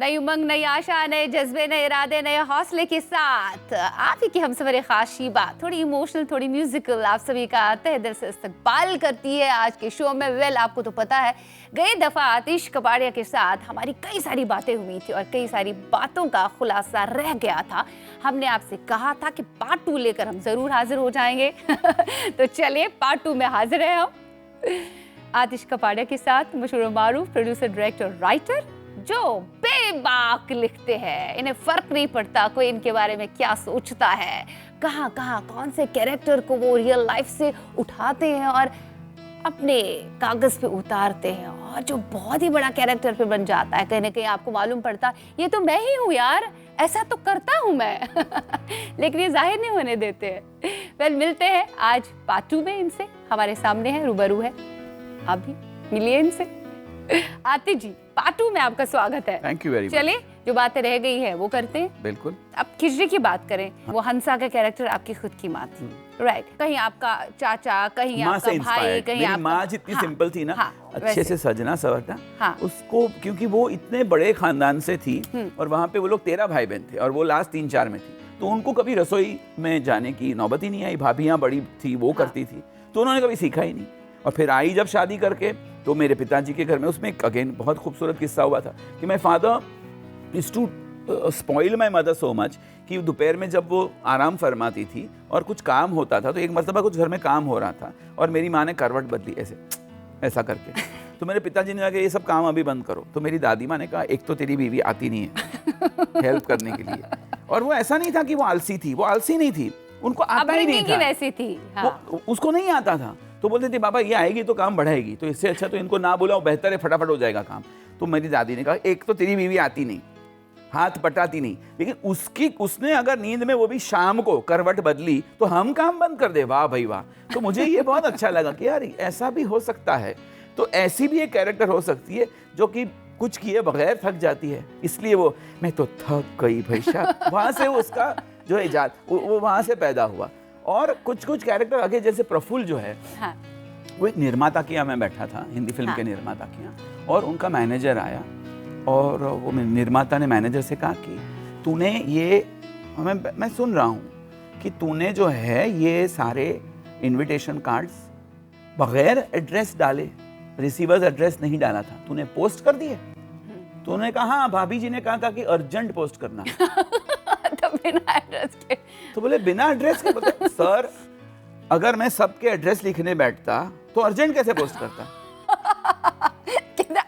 नई उमंग, नई आशा, नए जज्बे, नए इरादे, नए हौसले के साथ आप ही की हमसफर खास शीबा थोड़ी इमोशनल, थोड़ी म्यूजिकल आप सभी का तहे दिल से इस्तकबाल करती है आज के शो में। वेल, आपको तो पता है गई दफा आतिश कपाड़िया के साथ हमारी कई सारी बातें हुई थी और कई सारी बातों का खुलासा रह गया था। हमने आपसे कहा था कि पार्ट 2 लेकर हम जरूर हाजिर हो जाएंगे तो चलिए पार्ट 2 में हाजिर है हम आतिश कपाड़िया के साथ, मशहूर मारूफ प्रोड्यूसर, डायरेक्टर, राइटर जो बेबाक लिखते हैं। इन्हें फर्क नहीं पड़ता कोई इनके बारे में क्या सोचता है, कहाँ कहाँ कौन से कैरेक्टर को वो रियल लाइफ से उठाते हैं और अपने कागज पे उतारते हैं और जो बहुत ही बड़ा कैरेक्टर पे बन जाता है। कहीं ना कहीं आपको मालूम पड़ता ये तो मैं ही हूँ यार, ऐसा तो करता हूँ मैं लेकिन ये जाहिर नहीं होने देते हैं। वेल, मिलते हैं आज पार्ट 2 में इनसे। हमारे सामने है, रूबरू है, आप भी मिलिए इनसे। आतिश जी, पार्ट 2 में आपका स्वागत है। Thank you very much. चलिए, जो बातें रह गई है वो करते हैं। बिल्कुल। अब खिचड़ी की बात करें, वो हंसा का कैरेक्टर आपकी खुद की माँ थी, राइट? कहीं आपका चाचा, कहीं आपका भाई, कहीं आपका माँ जितनी सिंपल थी ना, अच्छे से सजना सवरना, उसको, क्योंकि वो इतने बड़े खानदान से थी और वहाँ पे वो लोग 13 भाई बहन थे और वो लास्ट 3-4 में थी, तो उनको कभी रसोई में जाने की नौबत ही नहीं आई। भाभियाँ बड़ी थी, वो करती थी, तो उन्होंने कभी सीखा ही नहीं। और फिर आई जब शादी करके, तो मेरे पिताजी के घर में, उसमें अगेन बहुत खूबसूरत किस्सा हुआ था कि my father is to spoil my mother so much कि दोपहर में जब वो आराम फरमाती थी और कुछ काम होता था, तो एक मरतबा कुछ घर में काम हो रहा था और मेरी माँ ने करवट बदली ऐसा करके, तो मेरे पिताजी ने कहा कि ये सब काम अभी बंद करो। तो मेरी दादी माँ ने कहा, एक तो तेरी बीवी आती नहीं है हेल्प करने के लिए, और वो ऐसा नहीं था कि वो आलसी थी, वो आलसी नहीं थी, उनको आता ही नहीं था, वैसी थी। वो उसको नहीं आता था। तो बोलते थे बाबा ये आएगी तो काम बढ़ाएगी, तो इससे अच्छा तो इनको ना बुलाओ, बेहतर है, फटाफट हो जाएगा काम। तो मेरी दादी ने कहा, एक तो तेरी बीवी आती नहीं, हाथ पटाती नहीं, लेकिन उसने अगर नींद में वो भी शाम को करवट बदली तो हम काम बंद कर दे। वाह भाई वाह। तो मुझे ये बहुत अच्छा लगा कि यार ऐसा भी हो सकता है, तो ऐसी भी एक कैरेक्टर हो सकती है जो कि कुछ किए बगैर थक जाती है, इसलिए वो मैं तो थक गई भाई साहब, वहां से उसका जो इजाद वो वहां से पैदा हुआ। और कुछ कैरेक्टर आगे, जैसे प्रफुल्ल जो है, हाँ। वो एक निर्माता के यहाँ मैं बैठा था, हिंदी फिल्म के निर्माता के यहाँ, और उनका मैनेजर आया और वो निर्माता ने मैनेजर से कहा कि तूने ये, मैं सुन रहा हूँ कि तूने जो है ये सारे इनविटेशन कार्ड्स बगैर एड्रेस डाले, रिसीवर्स एड्रेस नहीं डाला था, तूने पोस्ट कर दिए? तो उन्होंने कहा हाँ, भाभी जी ने कहा था कि अर्जेंट पोस्ट करना तो बिना एड्रेस के? तो बोले बिना एड्रेस के? बोले सर, अगर मैं सबके एड्रेस लिखने बैठता तो अर्जेंट कैसे पोस्ट करता?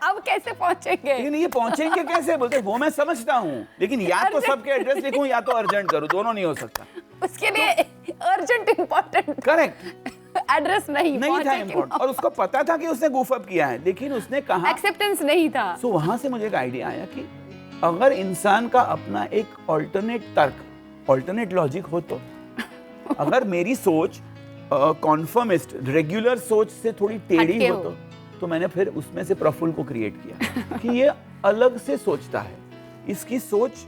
अब कैसे पहुंचेंगे? लेकिन ये पहुंचेंगे कैसे? बोलते वो मैं समझता हूँ, लेकिन या तो सबके एड्रेस लिखूं या तो अर्जेंट करूं, दोनों नहीं हो सकता। उसके लिए अर्जेंट इंपॉर्टेंट, करेक्ट, एड्रेस नहीं था इम्पोर्टेंट, और उसको पता था कि उसने गूफ अप किया है, लेकिन उसने कहा, एक्सेप्टेंस नहीं था। सो वहां से मुझे एक आइडिया आया कि अगर इंसान का अपना एक ऑल्टरनेट तर्क, ऑल्टरनेट लॉजिक हो, तो अगर मेरी सोच कॉन्फर्मिस्ट, रेगुलर सोच से थोड़ी टेढ़ी हो, तो मैंने फिर उसमें से प्रफुल्ल को क्रिएट किया कि ये अलग से सोचता है, इसकी सोच,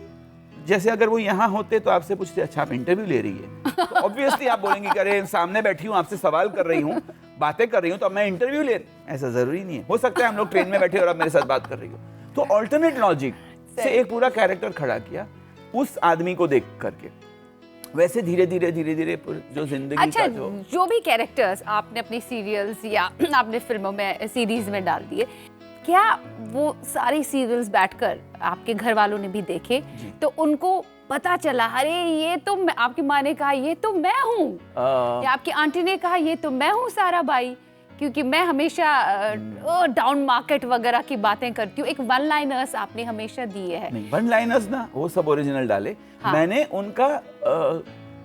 जैसे अगर वो यहाँ होते तो आपसे पूछते, अच्छा आप इंटरव्यू ले रही है, तो ऑब्वियसली आप बोलेंगे कि अरे सामने बैठी हूँ, आपसे सवाल कर रही हूँ, बातें कर रही हूँ, तो अब मैं इंटरव्यू ले रही। ऐसा जरूरी नहीं है, हो सकता है हम लोग ट्रेन में बैठे और आप मेरे साथ बात कर रही हो। तो ऑल्टरनेट लॉजिक से एक पूरा कैरेक्टर खड़ा किया उस आदमी को देख करके। वैसे धीरे धीरे जो जिंदगी अच्छा, का जो भी कैरेक्टर्स आपने अपनी सीरियल्स या आपने फिल्मों में, सीरीज में डाल दिए, क्या वो सारी सीरियल्स बैठकर आपके घर वालों ने भी देखे तो उनको पता चला, अरे ये तो आपकी माँ ने कहा ये तो मैं हूँ, या आपकी आंटी ने कहा ये तो मैं हूँ सारा भाई, क्योंकि मैं हमेशा डाउन मार्केट वगैरह की बातें करती हूँ। एक वन लाइनर्स आपने हमेशा दिए हैं। नहीं, वन लाइनर्स ना वो सब ओरिजिनल डाले, हाँ। मैंने उनका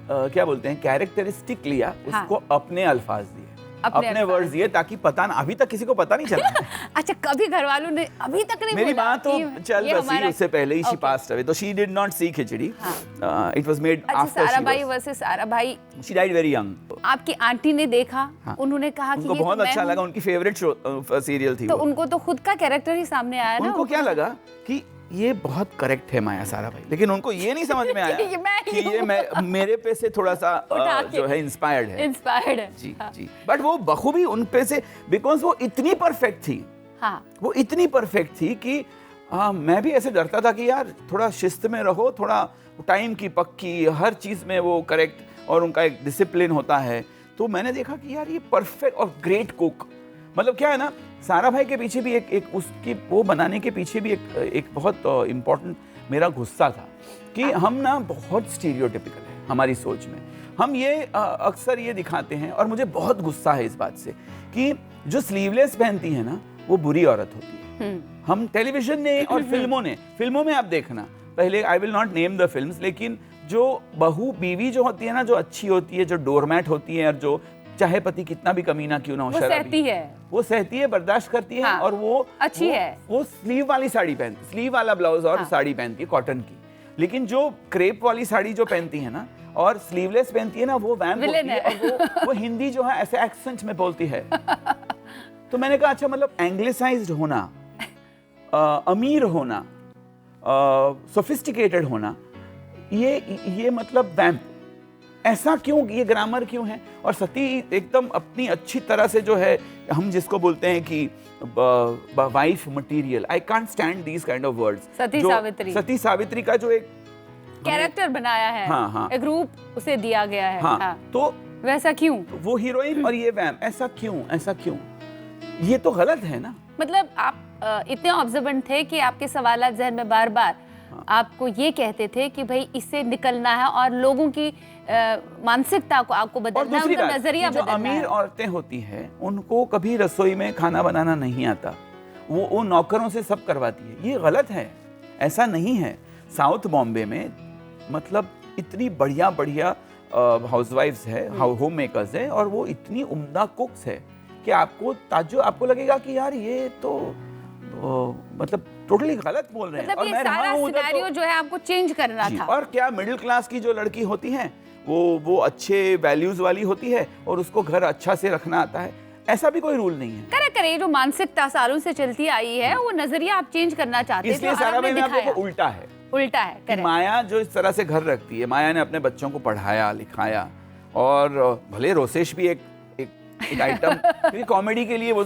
क्या बोलते हैं कैरेक्टरिस्टिक लिया, उसको अपने अल्फाज दिए, अपने वर्ड्स दिए, ताकि पता ना, अभी तक किसी को पता नहीं चला। अच्छा, कभी घर वालों ने अभी तक नहीं? मेरी माँ तो चल बसी, उससे पहले ही शी पास्ड अवे, तो she did not see khichdi, it was made after Sarabhai versus Sarabhai, she died very young. आपकी आंटी ने देखा, उन्होंने कहा कि उनको बहुत अच्छा लगा, उनकी फेवरेट सीरियल थी, तो उनको तो खुद का कैरेक्टर ही सामने आया ना। उनको क्या लगा कि ये बहुत करेक्ट है माया सारा भाई, लेकिन उनको ये नहीं समझ में आया कि ये मेरे पे से थोड़ा सा जो है इंस्पायर्ड है। जी जी, बट वो बखूबी उन पे से, बिकॉज वो इतनी परफेक्ट थी, हाँ। वो इतनी परफेक्ट थी कि हाँ, मैं भी ऐसे डरता था कि यार थोड़ा शिस्त में रहो, थोड़ा टाइम की पक्की, हर चीज़ में वो करेक्ट, और उनका एक डिसिप्लिन होता है। तो मैंने देखा कि यार ये परफेक्ट और ग्रेट कुक, मतलब क्या है ना, सारा भाई के पीछे भी एक उसकी वो बनाने के पीछे भी एक बहुत इम्पोर्टेंट मेरा गुस्सा था कि हम ना बहुत स्टीरियोटिपिकल है हमारी सोच में। हम ये अक्सर ये दिखाते हैं, और मुझे बहुत गुस्सा है इस बात से कि जो स्लीवलेस पहनती है ना वो बुरी औरत होती है। हम टेलीविजन ने और फिल्मों में आप देखना, पहले I will not name the films, लेकिन जो बहू बीवी जो होती है ना, जो अच्छी होती है, जो डोरमैट होती है, और जो चाहे पति कितना भी कमीना क्यों ना हो, वो सहती है, बर्दाश्त करती है। हाँ, और वो अच्छी है। वो स्लीव वाली साड़ी पहनती, स्लीव वाला ब्लाउज और साड़ी पहनती है कॉटन की। लेकिन जो क्रेप वाली साड़ी जो पहनती है ना और स्लीवलेस पहनती है ना, वो वैम्प होती है, और वो हिंदी जो है ऐसे एक्सेंट में बोलती है। तो मैंने कहा अच्छा, मतलब एंग्लिसाइज्ड होना, अमीर होना, सोफिस्टिकेटेड होना, ये मतलब वैम्प, ऐसा क्यों, ये ग्रामर क्यों है? और सती एकदम अपनी अच्छी तरह से जो है, हम जिसको बोलते हैं कि wife material, I can't stand these kind of words. Sati Savitri का जो एक कैरेक्टर बनाया है, हाँ, हाँ, एक रूप उसे दिया गया है। हाँ, हाँ, तो वैसा क्यों वो हीरोइन और ये वैम्प, ऐसा क्यों? ये तो गलत है ना। मतलब आप इतने ऑब्जर्वेंट थे कि आपके सवाल जहन में बार बार आपको ये कहते थे कि भाई इससे निकलना है और लोगों की मानसिकता को आपको बदलना है, उनका नजरिया बदलना है। अमीर औरतें होती हैं उनको कभी रसोई में खाना बनाना नहीं आता, वो नौकरों से सब करवाती है। ये गलत है, ऐसा नहीं है। साउथ बॉम्बे में मतलब इतनी बढ़िया हाउसवाइफ्स है, होम मेकर्स है, और वो इतनी उम्दा कुक्स है कि आपको लगेगा कि यार ये तो मतलब टोटली गलत बोल रहे हैं। मतलब ये सारा सिनेरियो जो है आपको चेंज करना था। और क्या मिडिल क्लास की जो लड़की होती है वो अच्छे वैल्यूज वाली होती है और उसको घर अच्छा से रखना आता है, ऐसा भी कोई रूल नहीं है। करे जो मानसिकता सालों से चलती आई है, वो नजरिया आप चेंज करना चाहते हैं। इसलिए सारा में आपको उल्टा है। माया जो इस तरह से घर रखती है, माया ने अपने बच्चों को पढ़ाया लिखाया, और भले रोसेश भी एक आइटम, क्योंकि कॉमेडी के लिए वो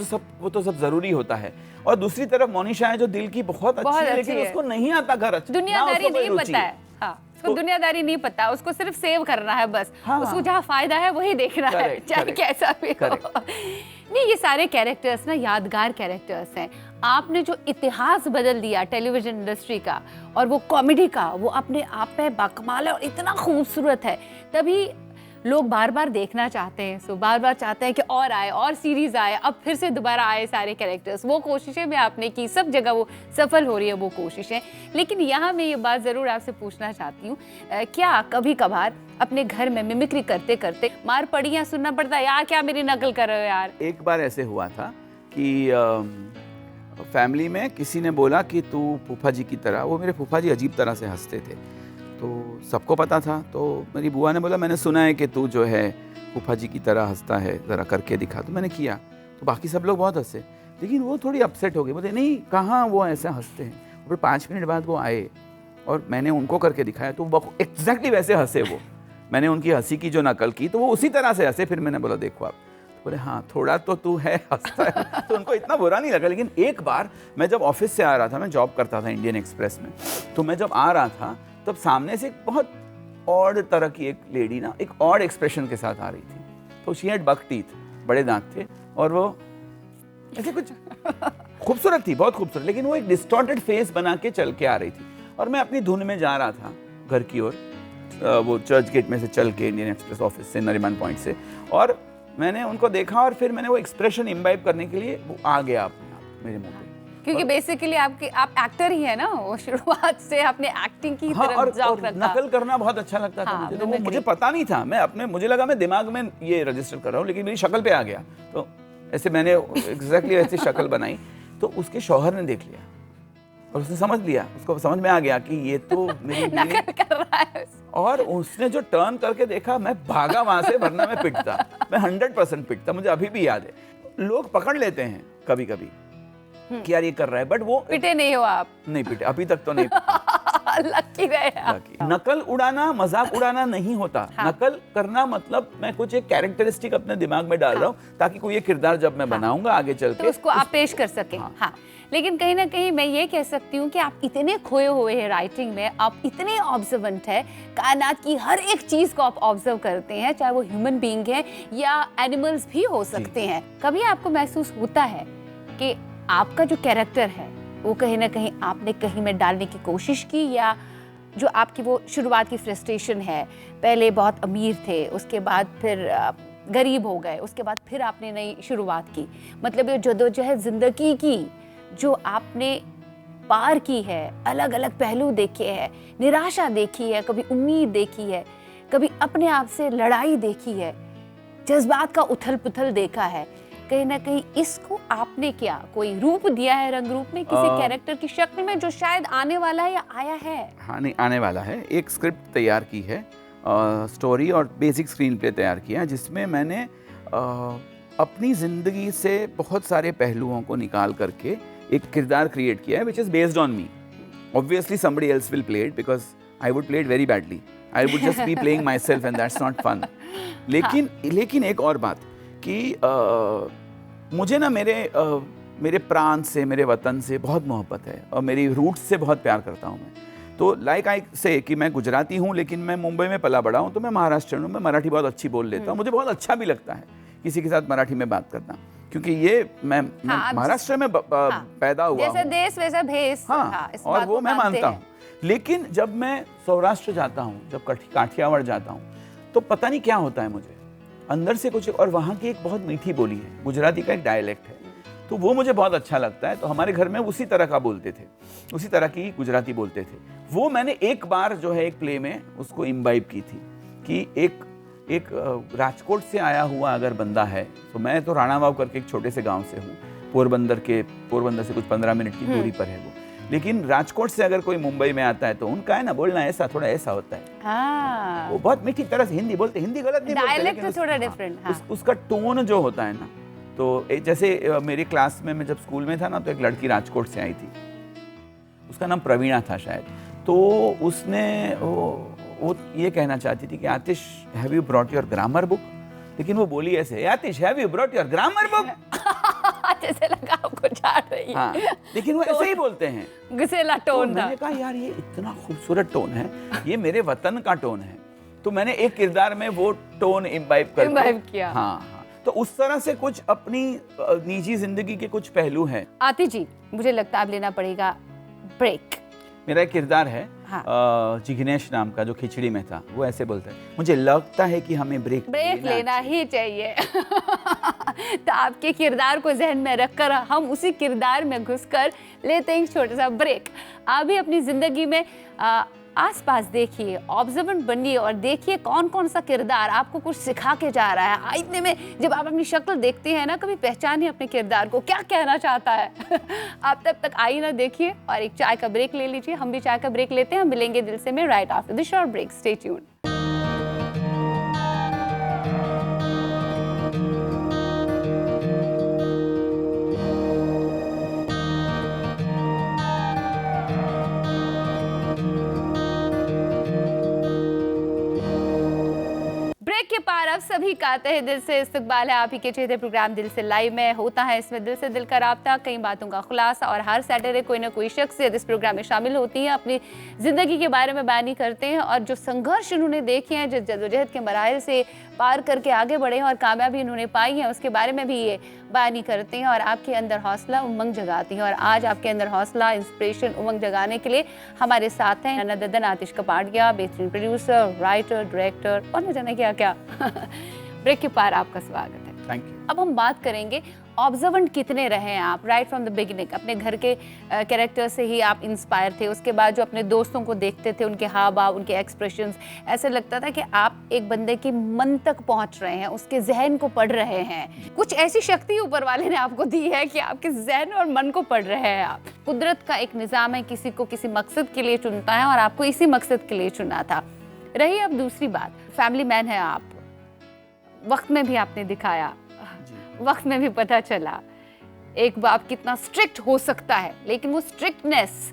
तो सब जरूरी होता है। और दूसरी तरफ मोनिशा है जो दिल की बहुत अच्छी है, लेकिन उसको नहीं आता घर अच्छा, दुनियादारी नहीं पता है। हाँ, उसको दुनियादारी नहीं पता, उसको सिर्फ सेव करना है बस। हाँ, उसको जहाँ फायदा है वही देखना है, चाहे कैसा भी हो। नहीं, ये सारे कैरेक्टर्स ना यादगार कैरेक्टर्स हैं। आपने जो इतिहास बदल दिया टेलीविजन इंडस्ट्री का और वो कॉमेडी का, वो अपने आप में बाकमाल है और इतना खूबसूरत है, तभी लोग बार बार देखना चाहते हैं। सो बार बार चाहते हैं कि और आए, और सीरीज आए, अब फिर से दोबारा आए सारे कैरेक्टर्स। वो कोशिशें भी आपने की, सब जगह वो सफल हो रही है वो कोशिशें। लेकिन यहाँ मैं ये बात ज़रूर आपसे पूछना चाहती हूँ, क्या कभी कभार अपने घर में मिमिक्री करते करते मार पड़ी या सुनना पड़ता है, यार क्या मेरी नकल कर रहे हो यार? एक बार ऐसे हुआ था कि फैमिली में किसी ने बोला कि तू फूफा जी की तरह, वो मेरे फूफा जी अजीब तरह से हंसते थे, तो सबको पता था। तो मेरी बुआ ने बोला मैंने सुना है कि तू जो है फूफा जी की तरह हंसता है, ज़रा करके दिखा। तो मैंने किया, तो बाकी सब लोग बहुत हंसे, लेकिन वो थोड़ी अपसेट हो गई, बोले नहीं कहाँ वो ऐसे हंसते हैं। फिर 5 मिनट बाद वो आए और मैंने उनको करके दिखाया, तो वो एग्जैक्टली वैसे हंसे। वो मैंने उनकी हंसी की जो नकल की तो वो उसी तरह से हंसे। फिर मैंने बोला देखो आप, तो बोले हाँ थोड़ा तो तू है हंसता है। तो उनको इतना बुरा नहीं लगा। लेकिन एक बार मैं जब ऑफिस से आ रहा था, मैं जॉब करता था इंडियन एक्सप्रेस में, तो मैं जब आ रहा था तब सामने से एक बहुत ऑड तरह की एक लेडी ना एक ऑड एक्सप्रेशन के साथ आ रही थी। तो शी हैड बक टीथ, बड़े दांत थे, और वो ऐसे कुछ खूबसूरत थी, बहुत खूबसूरत, लेकिन वो एक डिस्टॉर्टेड फेस बना के चल के आ रही थी। और मैं अपनी धुन में जा रहा था घर की ओर, वो चर्च गेट में से चल के इंडियन एक्सप्रेस ऑफिस से, नरीमन पॉइंट से, और मैंने उनको देखा और फिर मैंने वो एक्सप्रेशन इम्बाइब करने के लिए वो आ गया अपने आप मेरे मुंह पे। क्योंकि बेसिकली आप एक्टर ही है ना, वो शुरुआत से आपने एक्टिंग की तरफ और नकल करना बहुत अच्छा लगता था मुझे। तो वो मुझे पता नहीं था, मुझे लगा मैं दिमाग में ये रजिस्टर कर रहा हूँ, लेकिन मेरी शक्ल पे आ गया। तो ऐसे मैंने एग्जैक्टली ऐसी शक्ल बनाई, तो उसके शौहर ने देख लिया और उसने समझ लिया, उसको समझ में आ गया कि ये तो मेरी नकल कर रहा है। और उसने जो टर्न करके देखा, मैं भागा वहां से, वरना मैं पिटता, मैं 100% पिटता। मुझे अभी भी याद है। लोग पकड़ लेते हैं कभी कभी कि यार ये कर रहा है, बट वो पिटे नहीं हो आप? नहीं पिटे, अभी तक तो नहीं पिटे। लकी रहे आप। नकल उड़ाना, मजाक उड़ाना नहीं होता। हाँ। नकल करना मतलब मैं कुछ एक कैरेक्टरिस्टिक अपने दिमाग में डाल रहा हूँ ताकि कोई ये किरदार जब मैं बनाऊंगा आगे चल तो के उसको आप पेश कर सकें। हाँ। लेकिन कहीं ना कहीं मैं ये कह सकती हूँ कि आप इतने खोए हुए हैं राइटिंग में, आप इतने ऑब्जर्वेंट है, कायनात की हर एक चीज को आप ऑब्जर्व करते हैं, चाहे वो ह्यूमन बीइंग है या एनिमल्स भी हो सकते हैं। कभी आपको महसूस होता है कि आपका जो कैरेक्टर है वो कहीं ना कहीं आपने कहीं में डालने की कोशिश की, या जो आपकी वो शुरुआत की फ्रस्ट्रेशन है, पहले बहुत अमीर थे, उसके बाद फिर गरीब हो गए, उसके बाद फिर आपने नई शुरुआत की, मतलब ये जदोजहद जिंदगी की जो आपने पार की है, अलग अलग पहलू देखे हैं, निराशा देखी है, कभी उम्मीद देखी है, कभी अपने आप से लड़ाई देखी है, जज्बात का उथल पुथल देखा है, कहीं ना कहीं इसको आपने क्या कोई रूप दिया है, रंग रूप में किसी कैरेक्टर की शक्ल में जो शायद आने वाला है या आया है? हाँ, नहीं, आने वाला है। एक स्क्रिप्ट तैयार की है, स्टोरी और बेसिक स्क्रीन प्ले तैयार किया है, जिसमें मैंने अपनी ज़िंदगी से बहुत सारे पहलुओं को निकाल करके एक किरदार क्रिएट किया है, which is based on me. Obviously somebody else will play it because I would play it very badly. I would just be playing myself and that's not fun. लेकिन एक और बात कि मुझे ना मेरे प्रांत से, मेरे वतन से बहुत मोहब्बत है और मेरी रूट्स से बहुत प्यार करता हूँ मैं। तो लाइक आई से कि मैं गुजराती हूँ लेकिन मैं मुंबई में पला बड़ा हूँ, तो मैं महाराष्ट्र हूँ, मैं मराठी बहुत अच्छी बोल लेता हूँ। मुझे बहुत अच्छा भी लगता है किसी के साथ मराठी में बात करना, क्योंकि ये मैं महाराष्ट्र में पैदा हुआ जैसा देश वैसा भेष। हाँ, और वो मैं मानता हूँ। लेकिन जब मैं सौराष्ट्र जाता हूँ, जब काठियावाड़ जाता हूँ, तो पता नहीं क्या होता है मुझे अंदर से कुछ, और वहाँ की एक बहुत मीठी बोली है, गुजराती का एक डायलेक्ट है, तो वो मुझे बहुत अच्छा लगता है। तो हमारे घर में उसी तरह का बोलते थे, उसी तरह की गुजराती बोलते थे। वो मैंने एक बार जो है एक प्ले में उसको इम्बाइब की थी कि एक राजकोट से आया हुआ अगर बंदा है, तो मैं तो राणावाव करके एक छोटे से गांव से हूँ, पोरबंदर से कुछ 15 मिनट की दूरी पर है वो, लेकिन राजकोट से अगर कोई मुंबई में आता है तो उनका है ना बोलना ऐसा, थोड़ा ऐसा होता है। वो बहुत मीठी तरह से हिंदी बोलते, हिंदी गलत नहीं बोलते, लेकिन थोड़ा डिफरेंट। उसका टोन जो होता है ना, तो जैसे मेरी क्लास में मैं जब स्कूल में था ना, तो एक लड़की राजकोट से आई थी, उसका नाम प्रवीणा था शायद। तो उसने वो ये कहना चाहती थी कि Aatish have you brought your grammar book, लेकिन वो बोली ऐसे, Aatish have you brought your grammar book, जैसे लगा आपको झाड़ रही है। हाँ, लेकिन वो ऐसे ही बोलते हैं, गुस्सेला टोन। मैंने कहा यार ये इतना खूबसूरत टोन है, ये मेरे वतन का टोन है, तो मैंने एक किरदार में वो टोन इम्बाइब किया। हाँ, तो उस तरह से कुछ अपनी निजी जिंदगी के कुछ पहलू हैं। आतिश जी, मुझे लगता है अब लेना पड़ेगा ब्रेक। मेरा एक किरदार है हाँ। जिग्नेश नाम का, जो खिचड़ी में था, वो ऐसे बोलता है, मुझे लगता है कि हमें ब्रेक लेना ही चाहिए। तो आपके किरदार को जहन में रखकर हम उसी किरदार में घुसकर लेते हैं छोटा सा ब्रेक। आप भी अपनी जिंदगी में आसपास देखिए, ऑब्जर्वेंट बनिए और देखिए कौन कौन सा किरदार आपको कुछ सिखा के जा रहा है। आईने में जब आप अपनी शक्ल देखते हैं ना, कभी पहचानिए अपने किरदार को, क्या कहना चाहता है। आप तब तक आईना देखिए और एक चाय का ब्रेक ले लीजिए। हम भी चाय का ब्रेक लेते हैं, हम मिलेंगे दिल से में right after the short break. Stay tuned. के पार अब सभी का तहे दिल से इस्तकबाल है। आप ही के चेहरे प्रोग्राम दिल से लाइव में होता है। इसमें दिल से दिल का राब्ता, कई बातों का खुलासा, और हर सैटरडे कोई ना कोई शख्सियत इस प्रोग्राम में शामिल होती है, अपनी जिंदगी के बारे में बयानी करते हैं और जो संघर्ष उन्होंने देखे हैं, जिस जदोजहद के मराहिल से पार करके आगे बढ़े हैं और कामयाबी उन्होंने पाई है, उसके बारे में भी ये बयानी करते हैं और आपके अंदर हौसला उमंग जगाती हैं। और आज आपके अंदर हौसला, इंस्पिरेशन, उमंग जगाने के लिए हमारे साथ हैं ननदन आतिश कपाड़िया, बेहतरीन प्रोड्यूसर, राइटर, डायरेक्टर और न जाने क्या क्या। ब्रेक के पार आपका स्वागत है। Thank you. अब हम बात करेंगे ऑब्जर्वेंट कितने रहे हैं आप, राइट फ्रॉम द बिगिनिंग। अपने घर के कैरेक्टर से ही आप इंस्पायर थे, उसके बाद जो अपने दोस्तों को देखते थे, उनके हाव भाव, उनके एक्सप्रेशंस, ऐसे लगता था कि आप एक बंदे के मन तक पहुंच रहे हैं, उसके जहन को पढ़ रहे हैं। कुछ ऐसी शक्ति ऊपर वाले ने आपको दी है कि आपके जहन और मन को पढ़ रहे हैं आप। कुदरत का एक निज़ाम है, किसी को किसी मकसद के लिए चुनता है और आपको इसी मकसद के लिए चुना था। रही अब दूसरी बात, फैमिली मैन है आप, वक्त में भी आपने दिखाया, वक्त में भी पता चला एक बाप कितना स्ट्रिक्ट हो सकता है, लेकिन वो स्ट्रिक्टनेस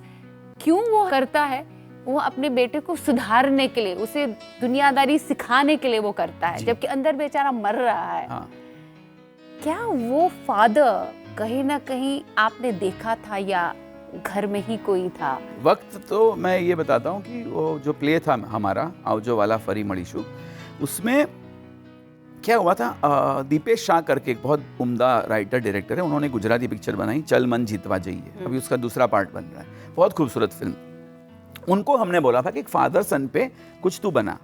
क्यों वो करता है, वो अपने बेटे को सुधारने के लिए, उसे दुनियादारी सिखाने के लिए वो करता है, जबकि अंदर बेचारा मर रहा है। हाँ। क्या वो फादर कहीं ना कहीं आपने देखा था या घर में ही कोई था? वक्त तो मैं ये बताता हूँ कि वो जो प्ले था हमारा आवजो वाला फरी मणिशु, उसमें क्या हुआ था, दीपेश शाह करके एक बहुत उम्दा राइटर डायरेक्टर है, उन्होंने गुजराती पिक्चर बनाई चल मन जीतवा जाइए, अभी उसका दूसरा पार्ट बन रहा है, बहुत खूबसूरत फिल्म। उनको हमने बोला था कि एक फादर सन पे कुछ तू बना,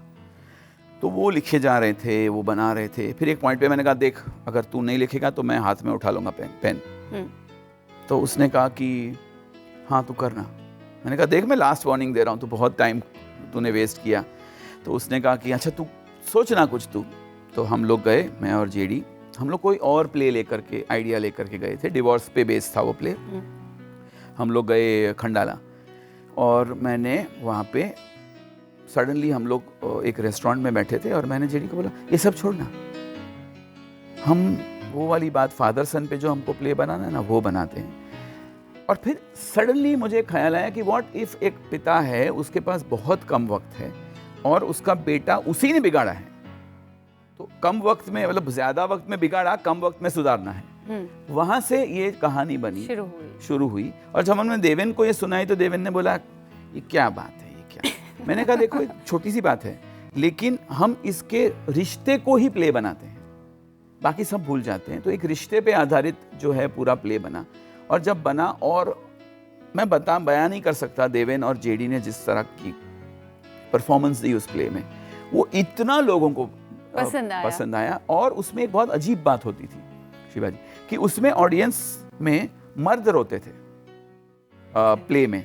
तो वो लिखे जा रहे थे, वो बना रहे थे। फिर एक पॉइंट पे मैंने कहा देख अगर तू नहीं लिखेगा तो मैं हाथ में उठा लूँगा पेन। तो उसने कहा कि हाँ तू करना। मैंने कहा देख मैं लास्ट वार्निंग दे रहा हूँ, तो बहुत टाइम तूने वेस्ट किया। तो उसने कहा कि अच्छा तू सोचना कुछ तू। तो हम लोग गए, मैं और जेडी, हम लोग कोई और प्ले लेकर के, आइडिया लेकर के गए थे, डिवोर्स पे बेस्ड था वो प्ले। हम लोग गए खंडाला और मैंने वहाँ पे सडनली हम लोग एक रेस्टोरेंट में बैठे थे और मैंने जेडी को बोला ये सब छोड़ना, हम वो वाली बात फादर सन पे जो हमको प्ले बनाना है ना वो बनाते हैं। और फिर सडनली मुझे ख्याल आया कि व्हाट इफ एक पिता है, उसके पास बहुत कम वक्त है और उसका बेटा उसी ने बिगाड़ा है, तो कम वक्त में, मतलब ज्यादा वक्त में बिगाड़ा, कम वक्त में सुधारना है। वहां से ये कहानी बनी, शुरू हुई। और जब हमने देवेन को ये सुनाई तो देवेन ने बोला ये क्या बात है, ये क्या? मैंने कहा देखो एक छोटी सी बात है, लेकिन हम इसके रिश्ते को ही प्ले बनाते हैं, बाकी सब भूल जाते हैं। तो एक रिश्ते पे आधारित जो है पूरा प्ले बना। और जब बना, और मैं बयान नहीं कर सकता देवेन और जेडी ने जिस तरह की परफॉर्मेंस दी उस प्ले में, वो इतना लोगों को पसंद आया। और उसमें एक बहुत अजीब बात होती थी शिवाजी, कि उसमें ऑडियंस में मर्द रोते थे प्ले में,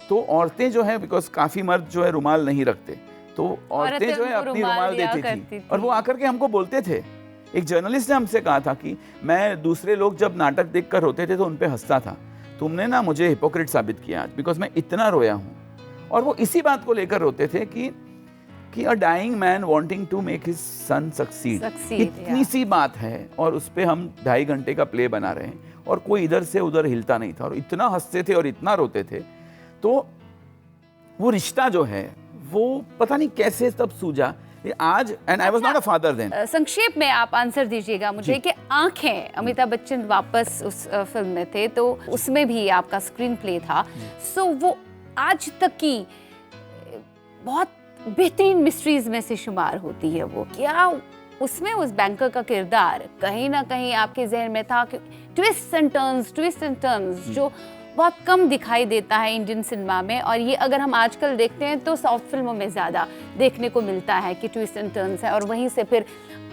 तो औरतें जो है, बिकॉज काफी मर्द जो है रुमाल नहीं रखते, तो औरतें जो है अपनी रुमाल देती थी और वो आकर के हमको बोलते थे। एक जर्नलिस्ट ने हमसे कहा था कि मैं दूसरे लोग जब नाटक देखकर रोते थे तो उन पे हंसता था, तुमने ना मुझे हिपोक्रेट साबित किया आज, बिकॉज मैं इतना रोया हूँ। और वो इसी बात को लेकर रोते थे कि a dying man wanting to make his son succeed, इतनी सी बात है, और उस पे हम 2.5 घंटे का प्ले बना रहे हैं और कोई इधर से उधर हिलता नहीं था और इतना हंसते थे और इतना रोते थे। तो वो रिश्ता जो है वो पता नहीं कैसे तब सूझा आज। And I was not a father then. संक्षेप में आप आंसर दीजिएगा मुझे कि आंखें, अमिताभ बच्चन वापस उस फिल्म में थे, तो उसमें भी आपका स्क्रीन प्ले था। सो वो आज तक की बहुत बेहतरीन मिस्ट्रीज में से शुमार होती है। वो क्या उसमें उस बैंकर का किरदार कहीं ना कहीं आपके जहन में था कि ट्विस्ट एंड टर्न्स जो बहुत कम दिखाई देता है इंडियन सिनेमा में, और ये अगर हम आजकल देखते हैं तो साउथ फिल्मों में ज़्यादा देखने को मिलता है कि ट्विस्ट एंड टर्न्स है, और वहीं से फिर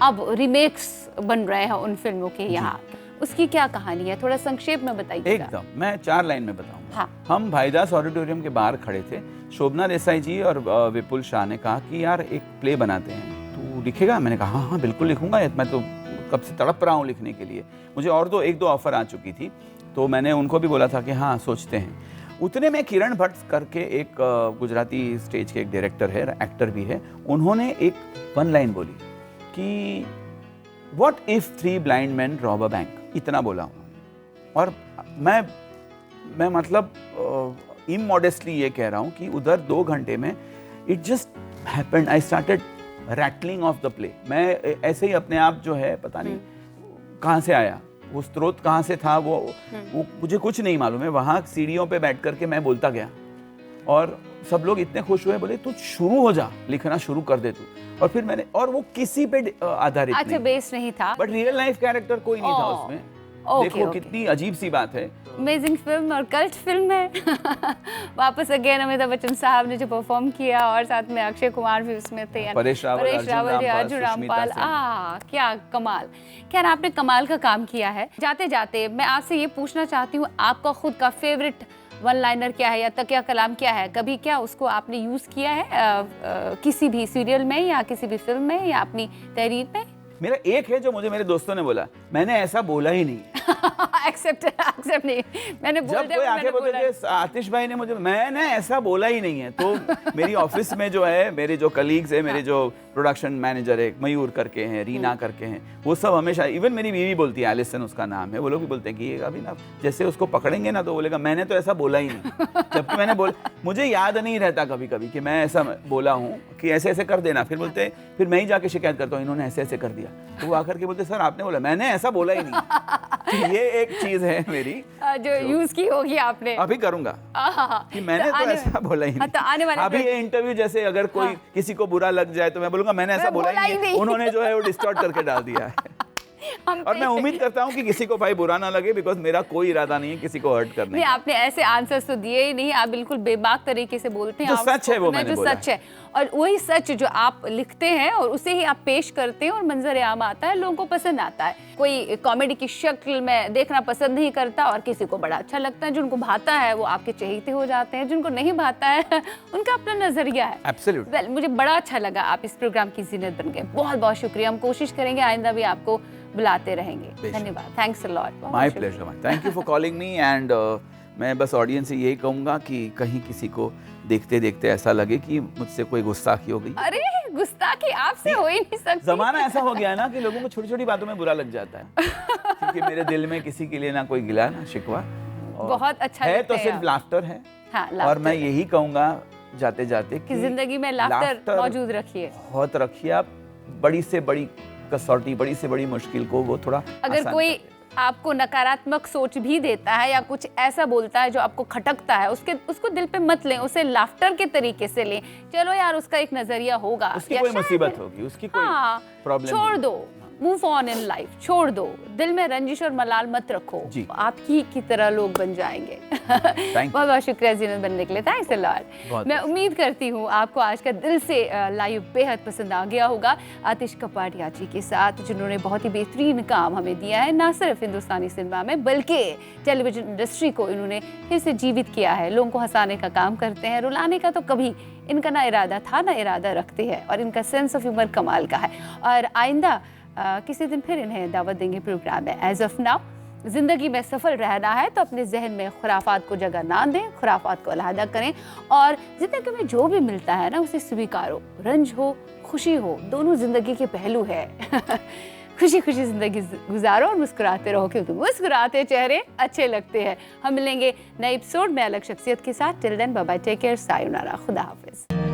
अब रीमेक्स बन रहे हैं उन फिल्मों के यहाँ। उसकी क्या कहानी है, थोड़ा संक्षेप में बताइए। एकदम, मैं 4 लाइन में बताऊंगा। हाँ। हम भाईदास ऑडिटोरियम के बाहर खड़े थे, शोभना देसाई जी और विपुल शाह ने कहा कि यार एक प्ले बनाते हैं, तू लिखेगा? मैंने कहा हाँ बिल्कुल लिखूंगा, मैं तो कब से तड़प रहा हूँ लिखने के लिए। मुझे और 1-2 ऑफर आ चुकी थी, तो मैंने उनको भी बोला था कि हाँ सोचते हैं। उतने में किरण भट्ट करके एक गुजराती स्टेज के एक डायरेक्टर है, एक्टर भी है, उन्होंने एक 1 लाइन बोली कि what if 3 blind man rob a bank, इतना बोला हूँ। और मैं मतलब इमोडेस्टली ये कह रहा हूँ कि उधर 2 घंटे में it just happened, I started rattling of the play. मैं ऐसे ही अपने आप जो है पता नहीं कहाँ से आया, वो स्रोत कहाँ से था वो मुझे कुछ नहीं मालूम है। वहाँ सीढ़ियों पे बैठ करके मैं बोलता गया और सब लोग इतने खुश हुए, बोले तू शुरू हो जा, लिखना शुरू कर दे तू। और फिर मैंने, और वो किसी पे आधारित अच्छा बेस नहीं था, बट रियल लाइफ कैरेक्टर कोई नहीं था उसमें। देखो कितनी अजीब सी बात है। अमेजिंग फिल्म और कल्ट फिल्म है। वापस अगेन अमिताभ बच्चन साहब ने जो परफॉर्म किया, और साथ में अक्षय कुमार भी उसमें थे, परेश रावल, अर्जुन रामपाल, क्या कमाल। खैर आपने कमाल का काम किया है। जाते जाते मैं आपसे ये पूछना चाहती हूँ, आपका खुद का फेवरेट 1 लाइनर क्या है या तकिया कलाम क्या है? कभी क्या उसको आपने यूज किया है किसी भी सीरियल में या किसी भी फिल्म में या अपनी तहरीर में? मेरा एक है जो मुझे मेरे दोस्तों ने बोला, मैंने ऐसा बोला ही नहीं। एक्सेप्ट नहीं, मैंने बोल जब दिया, कोई मैंने आके बोलते बोला। थे आतिश भाई ने मुझे, मैंने ऐसा बोला ही नहीं है। तो मेरी ऑफिस में जो है, मेरे जो कलीग्स है, मेरे जो प्रोडक्शन मैनेजर है, मयूर करके हैं, रीना करके हैं, वो सब हमेशा, इवन मेरी बीवी बोलती है, एलिसन उसका नाम है, वो लोग भी बोलते हैं कि ये अभी ना जैसे उसको पकड़ेंगे ना तो बोलेगा मैंने तो ऐसा बोला ही नहीं। जबकि मैंने मुझे याद नहीं रहता कभी कभी कि मैं ऐसा बोला हूँ कि ऐसे ऐसे कर देना। फिर बोलते फिर मैं ही जाके शिकायत करता हूँ, इन्होंने ऐसे ऐसे कर दिया। तो वो आकर के बोलते सर आपने बोला, मैंने ऐसा बोला ही नहीं। तो ये एक चीज है मेरी जो यूज की होगी आपने। अभी करूंगा कि मैंने तो ऐसा बोला ही नहीं। तो आने वाले अभी ये इंटरव्यू जैसे अगर कोई किसी को बुरा लग जाए तो मैं बोलूंगा मैंने ऐसा बोला ही नहीं, उन्होंने जो है वो डिस्टॉर्ट करके डाल दिया है। और मैं उम्मीद करता हूँ कि किसी को भाई बुरा ना लगे, बिकॉज मेरा कोई इरादा नहीं है किसी को हर्ट करने नहीं, आपने ऐसे आंसर्स तो दिए ही नहीं, आप बिल्कुल बेबाक तरीके से बोलते हैं। जो सच है वो मैंने बोला। सच है, और वही सच जो आप लिखते हैं और उसे ही आप पेश करते हैं और मंजर आम आता है, लोगों को पसंद आता है। कोई कॉमेडी की शक्ल में देखना पसंद नहीं करता और किसी को बड़ा अच्छा लगता है। जिनको भाता है वो आपके चहेते हो जाते हैं, जिनको नहीं भाता है उनका अपना नजरिया है। एब्सोल्युटली। वेल, मुझे बड़ा अच्छा लगा आप इस प्रोग्राम की जीनत बन गए। बहुत बहुत शुक्रिया। हम कोशिश करेंगे आइंदा भी आपको बुलाते रहेंगे। धन्यवाद। Thanks a lot. My pleasure. Thank you for calling me. And मैं बस ऑडियंस से यही कहूंगा कि कहीं किसी को देखते देखते ऐसा लगे कि मुझसे कोई गुस्ताखी हो गई। अरे गुस्ताखी आपसे हो ही नहीं सकती। जमाना ऐसा हो गया है ना कि लोगों को छोटी छोटी बातों में बुरा लग जाता है, क्योंकि मेरे दिल में किसी के लिए ना कोई गिला ना शिकवा। बहुत अच्छा है लगते तो सिर्फ लाफ्टर है। हाँ, और लाफ्टर मैं यही कहूंगा जाते जाते कि जिंदगी में लाफ्टर मौजूद रखिए। बहुत रखिए आप। बड़ी से बड़ी कसौटी, बड़ी से बड़ी मुश्किल को वो थोड़ा अगर आसान कोई आपको नकारात्मक सोच भी देता है या कुछ ऐसा बोलता है जो आपको खटकता है, उसको दिल पे मत लें, उसे लाफ्टर के तरीके से लें। चलो यार, उसका एक नजरिया होगा, उसकी कोई मुसीबत होगी, उसकी कोई प्रॉब्लम, छोड़ दो, मूव ऑन इन लाइफ, छोड़ दो। दिल में रंजिश और मलाल मत रखो, आप ही की तरह लोग बन जाएंगे। बहुत बहुत शुक्रिया जीनत बनने के लिए। Thanks a lot. मैं उम्मीद करती हूँ आपको आज का दिल से लाइव बेहद पसंद आ गया होगा आतिश कपाडिया जी के साथ, जिन्होंने बहुत ही बेहतरीन काम हमें दिया है, ना सिर्फ हिंदुस्तानी सिनेमा में बल्कि टेलीविजन इंडस्ट्री को इन्होंने फिर से जीवित किया है। लोगों को हंसाने का काम करते हैं, रुलाने का तो कभी इनका ना इरादा था ना इरादा रखते हैं, और इनका सेंस ऑफ ह्यूमर कमाल का है। और आइंदा किसी दिन फिर इन्हें दावत देंगे प्रोग्राम में। एज ऑफ नाउ, जिंदगी में सफल रहना है तो अपने जहन में खुराफात को जगह ना दें, खुराफात को अलहदा करें, और जिंदगी में जो भी मिलता है ना उसे स्वीकारो। रंज हो, खुशी हो, दोनों जिंदगी के पहलू है। खुशी खुशी जिंदगी गुजारो और मुस्कुराते रहो, क्योंकि मुस्कुराते चेहरे अच्छे लगते हैं। हम मिलेंगे नए एपिसोड में अलग शख्सियत के साथ। Till then, bye bye, take care, सायोनारा, खुदा हाफिज।